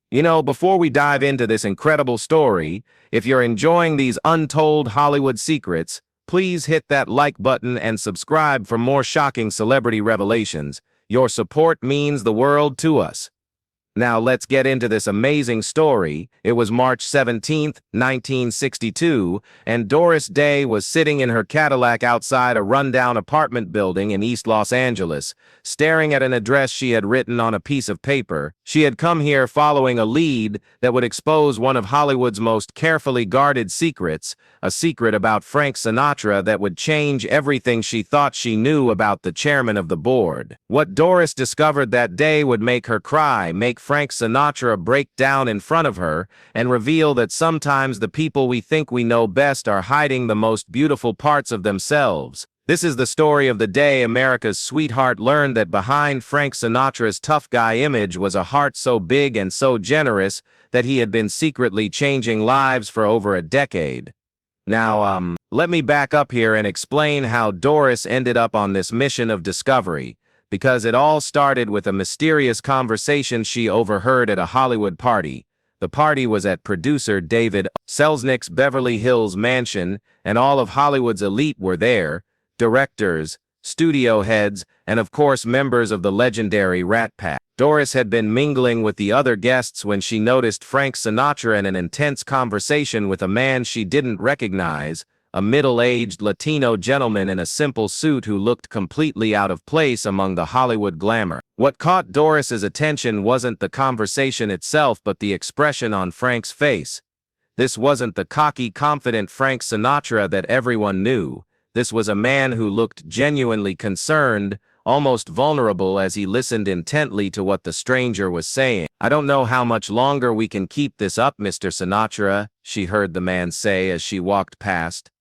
Before we dive into this incredible story, if you're enjoying these untold Hollywood secrets, please hit that like button and subscribe for more shocking celebrity revelations. Your support means the world to us. Now let's get into this amazing story. It was March 17th, 1962, and Doris Day was sitting in her Cadillac outside a rundown apartment building in East Los Angeles, staring at an address she had written on a piece of paper. She had come here following a lead that would expose one of Hollywood's most carefully guarded secrets, a secret about Frank Sinatra that would change everything she thought she knew about the chairman of the board. What Doris discovered that day would make her cry, make Frank Sinatra break down in front of her, and reveal that sometimes the people we think we know best are hiding the most beautiful parts of themselves. This is the story of the day America's sweetheart learned that behind Frank Sinatra's tough guy image was a heart so big and so generous that he had been secretly changing lives for over a decade. Now, let me back up here and explain how Doris ended up on this mission of discovery, because it all started with a mysterious conversation she overheard at a Hollywood party. The party was at producer David Selznick's Beverly Hills mansion, and all of Hollywood's elite were there: directors, studio heads, and of course members of the legendary Rat Pack. Doris had been mingling with the other guests when she noticed Frank Sinatra in an intense conversation with a man she didn't recognize, a middle-aged Latino gentleman in a simple suit who looked completely out of place among the Hollywood glamour. What caught Doris's attention wasn't the conversation itself but the expression on Frank's face. This wasn't the cocky, confident Frank Sinatra that everyone knew. This was a man who looked genuinely concerned, almost vulnerable as he listened intently to what the stranger was saying. "I don't know how much longer we can keep this up, Mr. Sinatra," she heard the man say as she walked past.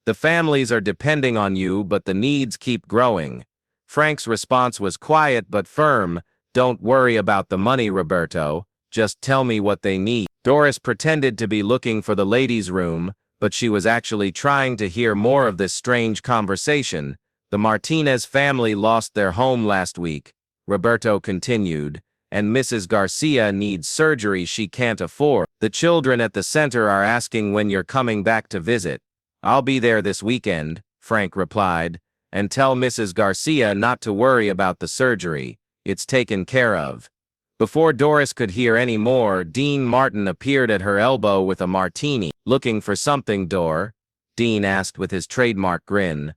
"The families are depending on you, but the needs keep growing." Frank's response was quiet but firm. "Don't worry about the money, Roberto. Just tell me what they need." Doris pretended to be looking for the ladies' room, but she was actually trying to hear more of this strange conversation. "The Martinez family lost their home last week," Roberto continued, "and Mrs. Garcia needs surgery she can't afford. The children at the center are asking when you're coming back to visit." "I'll be there this weekend," Frank replied, "and tell Mrs. Garcia not to worry about the surgery. It's taken care of." Before Doris could hear any more, Dean Martin appeared at her elbow with a martini. "Looking for something, Dor?" Dean asked with his trademark grin.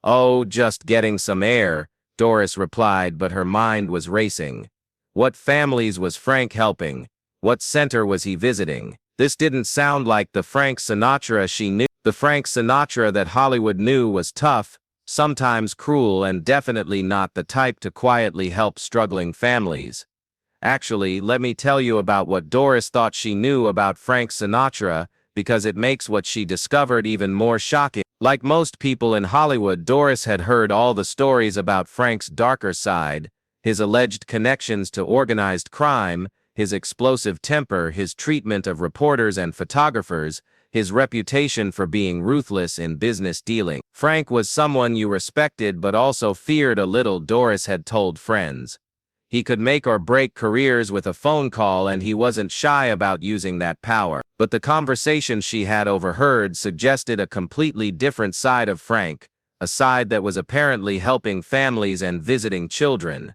"Oh, just getting some air," Doris replied, but her mind was racing. What families was Frank helping? What center was he visiting? This didn't sound like the Frank Sinatra she knew. The Frank Sinatra that Hollywood knew was tough, sometimes cruel, and definitely not the type to quietly help struggling families. Actually, let me tell you about what Doris thought she knew about Frank Sinatra, because it makes what she discovered even more shocking. Like most people in Hollywood, Doris had heard all the stories about Frank's darker side, his alleged connections to organized crime, his explosive temper, his treatment of reporters and photographers, his reputation for being ruthless in business dealing. Frank was someone you respected but also feared a little, Doris had told friends. He could make or break careers with a phone call, and he wasn't shy about using that power. But the conversation she had overheard suggested a completely different side of Frank, a side that was apparently helping families and visiting children.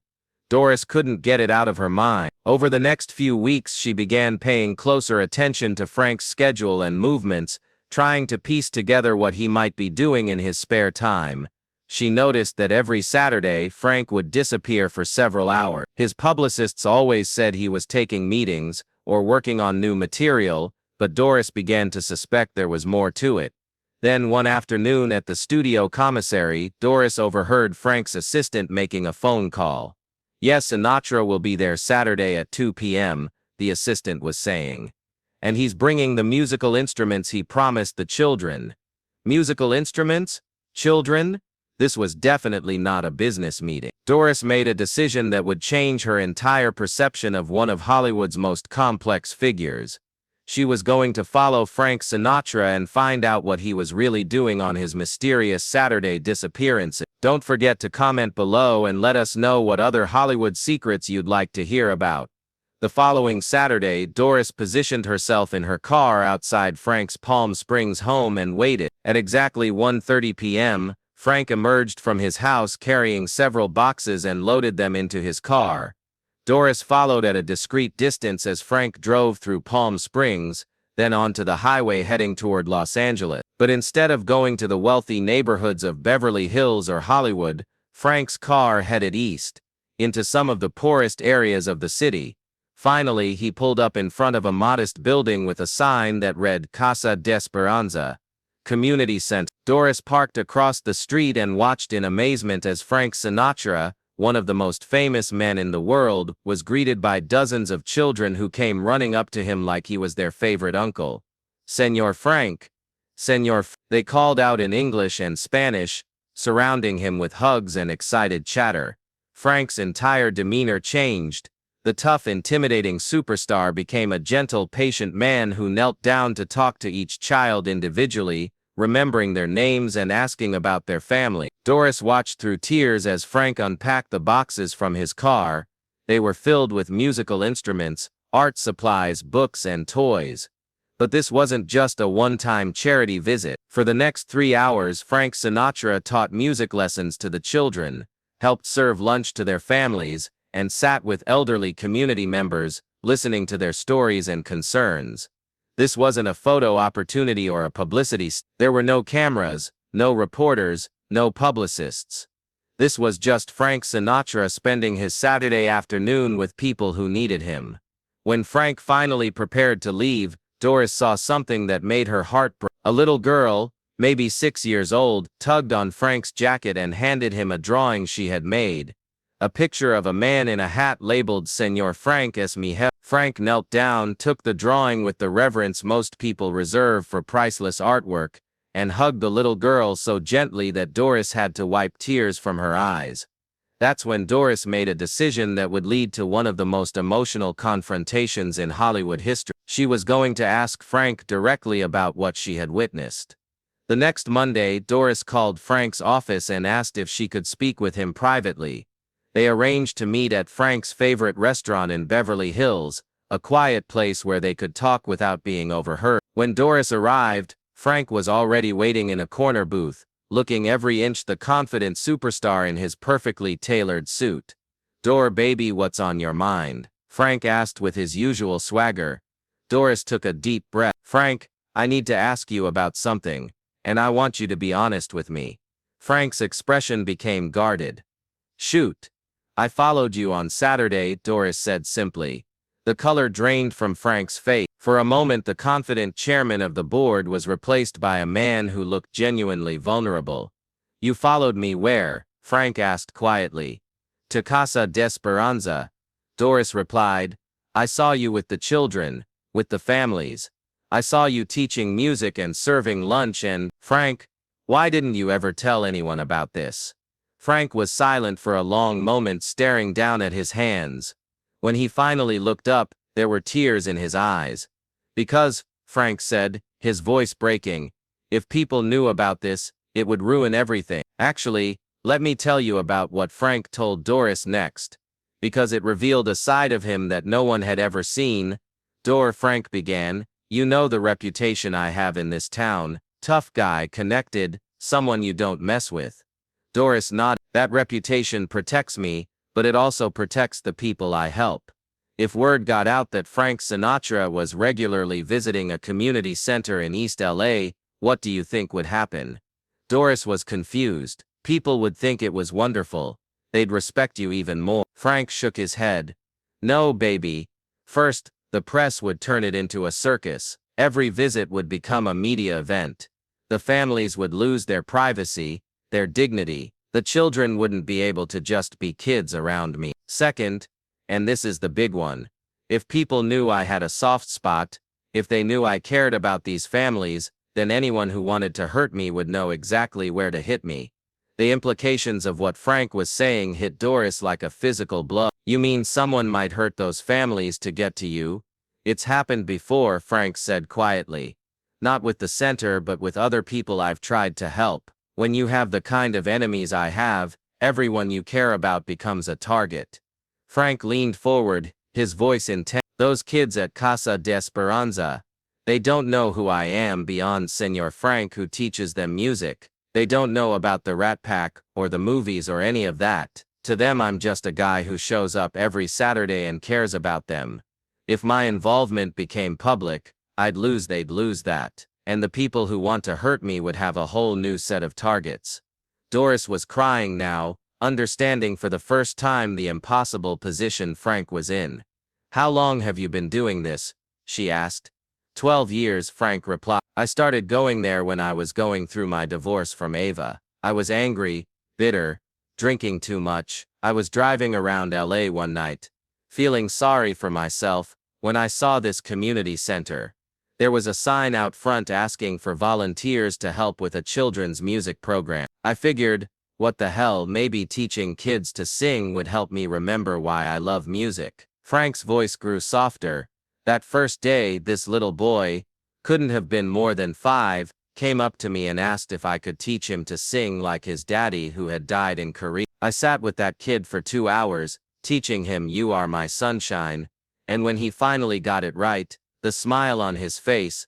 Doris couldn't get it out of her mind. Over the next few weeks, she began paying closer attention to Frank's schedule and movements, trying to piece together what he might be doing in his spare time. She noticed that every Saturday, Frank would disappear for several hours. His publicists always said he was taking meetings or working on new material, but Doris began to suspect there was more to it. Then one afternoon at the studio commissary, Doris overheard Frank's assistant making a phone call. "Yes, Sinatra will be there Saturday at 2 p.m., the assistant was saying. "And he's bringing the musical instruments he promised the children." Musical instruments? Children? This was definitely not a business meeting. Doris made a decision that would change her entire perception of one of Hollywood's most complex figures. She was going to follow Frank Sinatra and find out what he was really doing on his mysterious Saturday disappearances. Don't forget to comment below and let us know what other Hollywood secrets you'd like to hear about. The following Saturday, Doris positioned herself in her car outside Frank's Palm Springs home and waited. At exactly 1:30 p.m., Frank emerged from his house carrying several boxes and loaded them into his car. Doris followed at a discreet distance as Frank drove through Palm Springs, then onto the highway heading toward Los Angeles. But instead of going to the wealthy neighborhoods of Beverly Hills or Hollywood, Frank's car headed east, into some of the poorest areas of the city. Finally, he pulled up in front of a modest building with a sign that read Casa de Esperanza, Community Center. Doris parked across the street and watched in amazement as Frank Sinatra, one of the most famous men in the world, was greeted by dozens of children who came running up to him like he was their favorite uncle. "Señor Frank! Señor F—" they called out in English and Spanish, surrounding him with hugs and excited chatter. Frank's entire demeanor changed. The tough, intimidating superstar became a gentle, patient man who knelt down to talk to each child individually, remembering their names and asking about their family. Doris watched through tears as Frank unpacked the boxes from his car. They were filled with musical instruments, art supplies, books, and toys. But this wasn't just a one-time charity visit. For the next 3 hours, Frank Sinatra taught music lessons to the children, helped serve lunch to their families, and sat with elderly community members, listening to their stories and concerns. This wasn't a photo opportunity or a publicity stunt. There were no cameras, no reporters, no publicists. This was just Frank Sinatra spending his Saturday afternoon with people who needed him. When Frank finally prepared to leave, Doris saw something that made her heart break. A little girl, maybe 6 years old, tugged on Frank's jacket and handed him a drawing she had made. A picture of a man in a hat labeled Señor Frank es mi jefe. Frank knelt down, took the drawing with the reverence most people reserve for priceless artwork, and hugged the little girl so gently that Doris had to wipe tears from her eyes. That's when Doris made a decision that would lead to one of the most emotional confrontations in Hollywood history. She was going to ask Frank directly about what she had witnessed. The next Monday, Doris called Frank's office and asked if she could speak with him privately. They arranged to meet at Frank's favorite restaurant in Beverly Hills, a quiet place where they could talk without being overheard. When Doris arrived, Frank was already waiting in a corner booth, looking every inch the confident superstar in his perfectly tailored suit. "Dor baby, what's on your mind?" Frank asked with his usual swagger. Doris took a deep breath. "Frank, I need to ask you about something, and I want you to be honest with me." Frank's expression became guarded. "Shoot. I followed you on Saturday," Doris said simply. The color drained from Frank's face. For a moment, the confident chairman of the board was replaced by a man who looked genuinely vulnerable. "You followed me where?" Frank asked quietly. "To Casa de Esperanza," Doris replied. "I saw you with the children, with the families. I saw you teaching music and serving lunch and—" "Frank, why didn't you ever tell anyone about this?" Frank was silent for a long moment, staring down at his hands. When he finally looked up, there were tears in his eyes. "Because," Frank said, his voice breaking, "if people knew about this, it would ruin everything." Actually, let me tell you about what Frank told Doris next, because it revealed a side of him that no one had ever seen. Frank began, "You know the reputation I have in this town, tough guy, connected, someone you don't mess with." Doris nodded. "That reputation protects me, but it also protects the people I help. If word got out that Frank Sinatra was regularly visiting a community center in East LA, what do you think would happen?" Doris was confused. "People would think it was wonderful. They'd respect you even more." Frank shook his head. "No, baby. First, the press would turn it into a circus. Every visit would become a media event. The families would lose their privacy, their dignity. The children wouldn't be able to just be kids around me. Second, and this is the big one, if people knew I had a soft spot, if they knew I cared about these families, then anyone who wanted to hurt me would know exactly where to hit me." The implications of what Frank was saying hit Doris like a physical blow. "You mean someone might hurt those families to get to you?" "It's happened before," Frank said quietly. "Not with the center, but with other people I've tried to help. When you have the kind of enemies I have, everyone you care about becomes a target." Frank leaned forward, his voice intense. Those kids at Casa de Esperanza, they don't know who I am beyond Senor Frank who teaches them music. They don't know about the Rat Pack, or the movies or any of that. To them I'm just a guy who shows up every Saturday and cares about them. If my involvement became public, they'd lose that. And the people who want to hurt me would have a whole new set of targets. Doris was crying now, understanding for the first time the impossible position Frank was in. How long have you been doing this? She asked. 12 years, Frank replied. I started going there when I was going through my divorce from Ava. I was angry, bitter, drinking too much. I was driving around LA one night, feeling sorry for myself, when I saw this community center. There was a sign out front asking for volunteers to help with a children's music program. I figured, what the hell, maybe teaching kids to sing would help me remember why I love music. Frank's voice grew softer. That first day, this little boy, couldn't have been more than 5, came up to me and asked if I could teach him to sing like his daddy who had died in Korea. I sat with that kid for 2 hours, teaching him "You Are My Sunshine," and when he finally got it right, the smile on his face,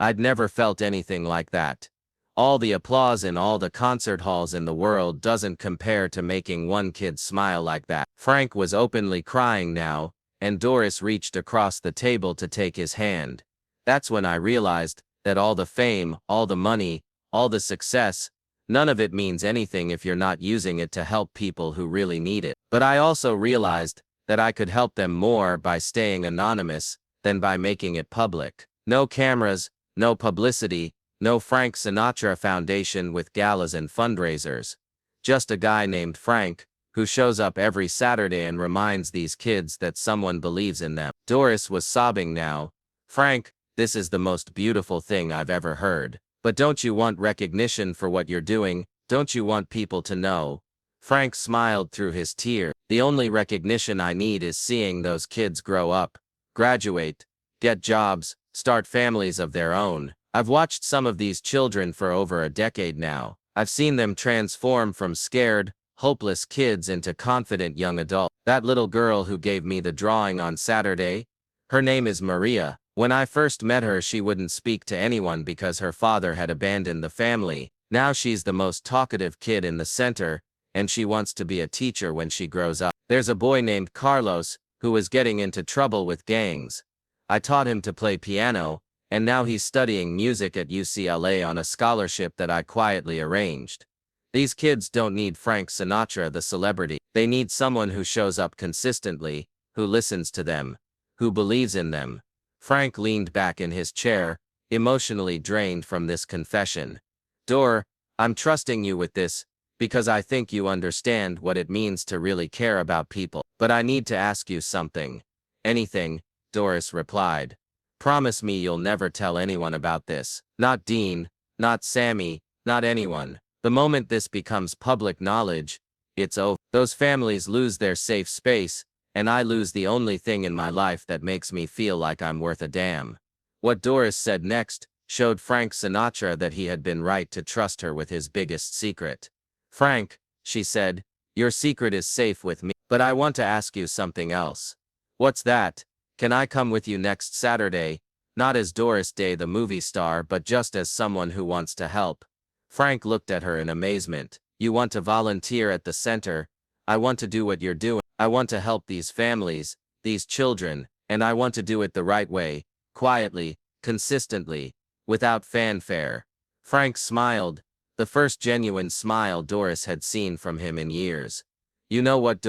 I'd never felt anything like that. All the applause in all the concert halls in the world doesn't compare to making one kid smile like that. Frank was openly crying now, and Doris reached across the table to take his hand. That's when I realized that all the fame, all the money, all the success, none of it means anything if you're not using it to help people who really need it. But I also realized that I could help them more by staying anonymous than by making it public. No cameras, no publicity, no Frank Sinatra Foundation with galas and fundraisers. Just a guy named Frank, who shows up every Saturday and reminds these kids that someone believes in them. Doris was sobbing now. Frank, this is the most beautiful thing I've ever heard. But don't you want recognition for what you're doing? Don't you want people to know? Frank smiled through his tears. The only recognition I need is seeing those kids grow up, graduate, get jobs, start families of their own. I've watched some of these children for over a decade now. I've seen them transform from scared, hopeless kids into confident young adults. That little girl who gave me the drawing on Saturday, her name is Maria. When I first met her, she wouldn't speak to anyone because her father had abandoned the family. Now she's the most talkative kid in the center, and she wants to be a teacher when she grows up. There's a boy named Carlos, who was getting into trouble with gangs. I taught him to play piano, and now he's studying music at UCLA on a scholarship that I quietly arranged. These kids don't need Frank Sinatra the celebrity. They need someone who shows up consistently, who listens to them, who believes in them. Frank leaned back in his chair, emotionally drained from this confession. I'm trusting you with this, because I think you understand what it means to really care about people. But I need to ask you something. Anything, Doris replied. Promise me you'll never tell anyone about this. Not Dean, not Sammy, not anyone. The moment this becomes public knowledge, it's over. Those families lose their safe space, and I lose the only thing in my life that makes me feel like I'm worth a damn. What Doris said next showed Frank Sinatra that he had been right to trust her with his biggest secret. Frank, she said, your secret is safe with me, but I want to ask you something else. What's that? Can I come with you next Saturday? Not as Doris Day the movie star, but just as someone who wants to help. Frank looked at her in amazement. You want to volunteer at the center? I want to do what you're doing. I want to help these families, these children, and I want to do it the right way, quietly, consistently, without fanfare. Frank smiled, the first genuine smile Doris had seen from him in years. You know what,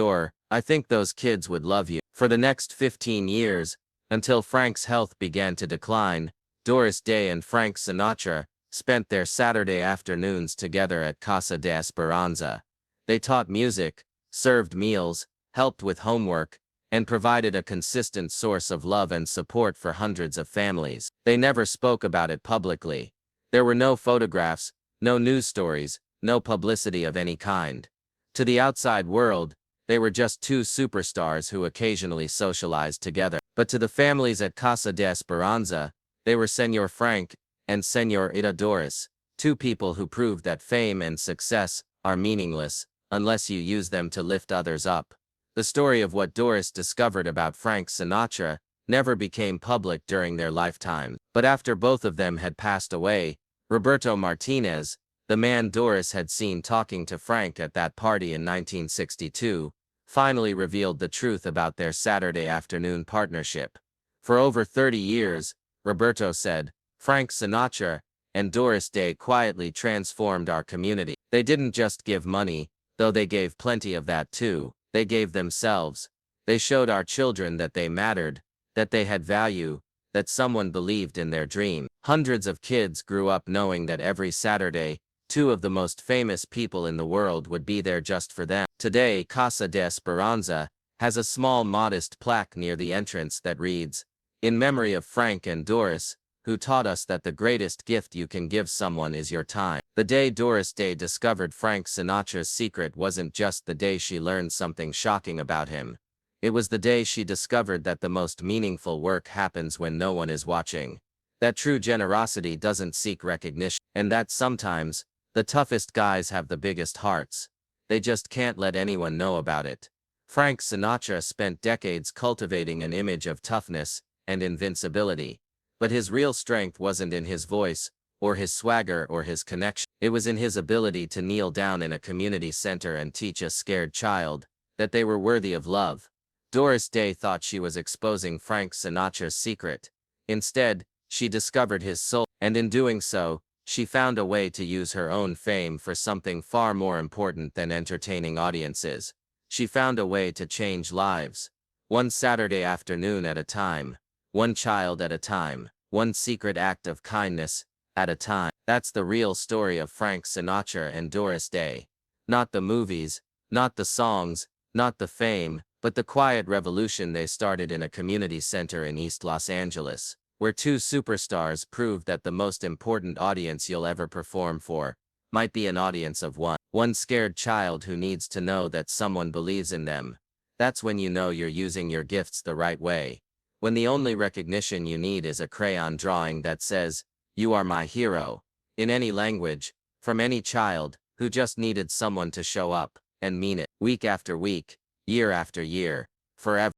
I think those kids would love you. For the next 15 years, until Frank's health began to decline, Doris Day and Frank Sinatra spent their Saturday afternoons together at Casa de Esperanza. They taught music, served meals, helped with homework, and provided a consistent source of love and support for hundreds of families. They never spoke about it publicly. There were no photographs, no news stories, no publicity of any kind. To the outside world, they were just two superstars who occasionally socialized together. But to the families at Casa de Esperanza, they were Senor Frank and Señorita Doris, two people who proved that fame and success are meaningless unless you use them to lift others up. The story of what Doris discovered about Frank Sinatra never became public during their lifetime. But after both of them had passed away, Roberto Martinez, the man Doris had seen talking to Frank at that party in 1962, finally revealed the truth about their Saturday afternoon partnership. For over 30 years, Roberto said, Frank Sinatra and Doris Day quietly transformed our community. They didn't just give money, though they gave plenty of that too. They gave themselves. They showed our children that they mattered, that they had value, that someone believed in their dream. Hundreds of kids grew up knowing that every Saturday, two of the most famous people in the world would be there just for them. Today, Casa de Esperanza has a small modest plaque near the entrance that reads, "In memory of Frank and Doris, who taught us that the greatest gift you can give someone is your time." The day Doris Day discovered Frank Sinatra's secret wasn't just the day she learned something shocking about him. It was the day she discovered that the most meaningful work happens when no one is watching. That true generosity doesn't seek recognition, and that sometimes, the toughest guys have the biggest hearts. They just can't let anyone know about it. Frank Sinatra spent decades cultivating an image of toughness and invincibility. But his real strength wasn't in his voice, or his swagger or his connection. It was in his ability to kneel down in a community center and teach a scared child that they were worthy of love. Doris Day thought she was exposing Frank Sinatra's secret. Instead, she discovered his soul, and in doing so, she found a way to use her own fame for something far more important than entertaining audiences. She found a way to change lives. One Saturday afternoon at a time. One child at a time. One secret act of kindness at a time. That's the real story of Frank Sinatra and Doris Day. Not the movies, not the songs, not the fame, but the quiet revolution they started in a community center in East Los Angeles, where two superstars proved that the most important audience you'll ever perform for might be an audience of one. One scared child who needs to know that someone believes in them. That's when you know you're using your gifts the right way. When the only recognition you need is a crayon drawing that says, "You are my hero," in any language, from any child who just needed someone to show up and mean it, week after week, year after year, forever.